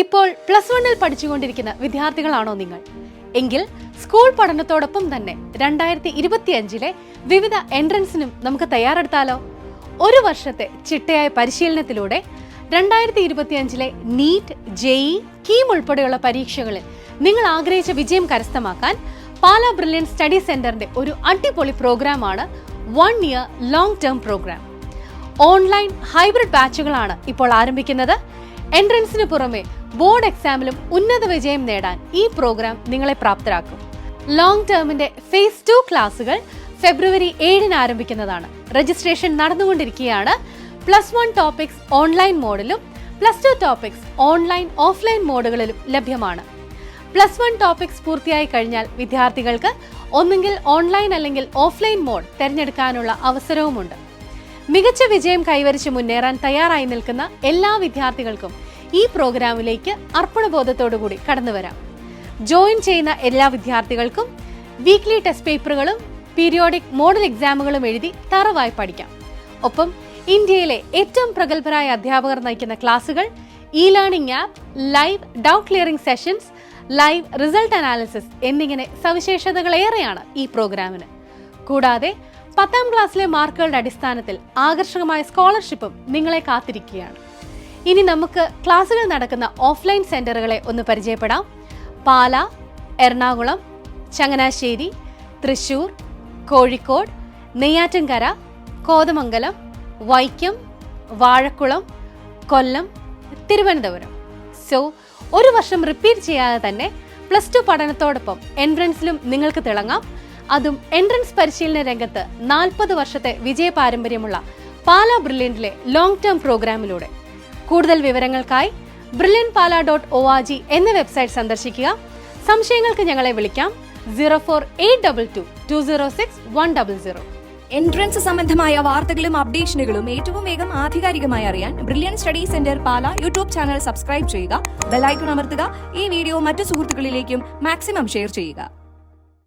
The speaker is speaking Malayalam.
ഇപ്പോൾ +1 പഠിച്ചുകൊണ്ടിരിക്കുന്ന വിദ്യാർത്ഥികളാണോ നിങ്ങൾ? എങ്കിൽ സ്കൂൾ പഠനത്തോടൊപ്പം തന്നെ 2025 വിവിധ എൻട്രൻസിനും നമുക്ക് തയ്യാറെടുത്താലോ? ഒരു വർഷത്തെ ചിട്ടയായ പരിശീലനത്തിലൂടെ 2025 നീറ്റ്, ജെഇ, കീം ഉൾപ്പെടെയുള്ള പരീക്ഷകളിൽ നിങ്ങൾ ആഗ്രഹിച്ച വിജയം കരസ്ഥമാക്കാൻ പാലാ ബ്രില്യൻ സ്റ്റഡി സെന്ററിന്റെ ഒരു അടിപൊളി പ്രോഗ്രാമാണ് 1 year long term programme. Online hybrid ബാച്ചുകളാണ് ഇപ്പോൾ ആരംഭിക്കുന്നത്. എൻട്രൻസിന് പുറമെ ബോർഡ് എക്സാമിലും ഉന്നത വിജയം നേടാൻ ഈ പ്രോഗ്രാം നിങ്ങളെ പ്രാപ്തരാക്കും. ലോങ് ടേമിന്റെ ഫേസ് 2 ക്ലാസുകൾ ഫെബ്രുവരി 7 ആരംഭിക്കുന്നതാണ്. രജിസ്ട്രേഷൻ നടന്നുകൊണ്ടിരിക്കുകയാണ്. +1 ടോപ്പിക്സ് ഓൺലൈൻ മോഡിലും +2 ടോപ്പിക്സ് ഓൺലൈൻ ഓഫ്ലൈൻ മോഡുകളിലും ലഭ്യമാണ്. +1 ടോപ്പിക്സ് പൂർത്തിയായി കഴിഞ്ഞാൽ വിദ്യാർത്ഥികൾക്ക് ഒന്നുകിൽ ഓൺലൈൻ അല്ലെങ്കിൽ ഓഫ്ലൈൻ മോഡ് തിരഞ്ഞെടുക്കാനുള്ള അവസരവുമുണ്ട്. മികച്ച വിജയം കൈവരിച്ച് മുന്നേറാൻ തയ്യാറായി നിൽക്കുന്ന എല്ലാ വിദ്യാർത്ഥികൾക്കും ഈ പ്രോഗ്രാമിലേക്ക് അർപ്പണബോധത്തോടുകൂടി കടന്നുവരാം. ജോയിൻ ചെയ്യുന്ന എല്ലാ വിദ്യാർത്ഥികൾക്കും വീക്ക്ലി ടെസ്റ്റ് പേപ്പറുകളും പീരിയോഡിക് മോഡൽ എക്സാമുകളും എഴുതി തറവായി പഠിക്കാം. ഒപ്പം ഇന്ത്യയിലെ ഏറ്റവും പ്രഗത്ഭരായ അധ്യാപകർ നയിക്കുന്ന ക്ലാസുകൾ, E learning app, live doubt clearing sessions, live result analysis എന്നിങ്ങനെ സവിശേഷതകളേറെയാണ് ഈ പ്രോഗ്രാമിന്. കൂടാതെ 10ാം ക്ലാസ്സിലെ മാർക്കുകളുടെ അടിസ്ഥാനത്തിൽ ആകർഷകമായ സ്കോളർഷിപ്പും നിങ്ങളെ കാത്തിരിക്കുകയാണ്. ഇനി നമുക്ക് ക്ലാസുകൾ നടക്കുന്ന ഓഫ്ലൈൻ സെന്ററുകളെ ഒന്ന് പരിചയപ്പെടാം. പാലാ, എറണാകുളം, ചങ്ങനാശ്ശേരി, തൃശൂർ, കോഴിക്കോട്, നെയ്യാറ്റിൻകര, കോതമംഗലം, വൈക്കം, വാഴക്കുളം, കൊല്ലം, തിരുവനന്തപുരം. ഒരു വർഷം റിപ്പീറ്റ് ചെയ്യാതെ തന്നെ +2 പഠനത്തോടൊപ്പം എൻട്രൻസിലും നിങ്ങൾക്ക് തിളങ്ങാം. അതും എൻട്രൻസ് പരിശീലന രംഗത്ത് 40 വർഷത്തെ വിജയ പാരമ്പര്യമുള്ള പാലാ ബ്രില്യന്റിലെ ലോങ് ടേം പ്രോഗ്രാമിലൂടെ. കൂടുതൽ വിവരങ്ങൾക്കായി brilliantpala.org എന്ന വെബ്സൈറ്റ് സന്ദർശിക്കുക. സംശയങ്ങൾക്ക് ഞങ്ങളെ വിളിക്കാം 04822 206 100. എൻട്രൻസ് സംബന്ധമായ വാർത്തകളും അപ്ഡേഷനുകളും ഏറ്റവും വേഗം ആധികാരികമായി അറിയാൻ brilliant study centre Pala YouTube channel subscribe ചെയ്യുക, ബെൽ ഐക്കൺ അമർത്തുക. ഈ വീഡിയോ മറ്റു സുഹൃത്തുക്കളിലേക്കും മാക്സിമം ഷെയർ ചെയ്യുക.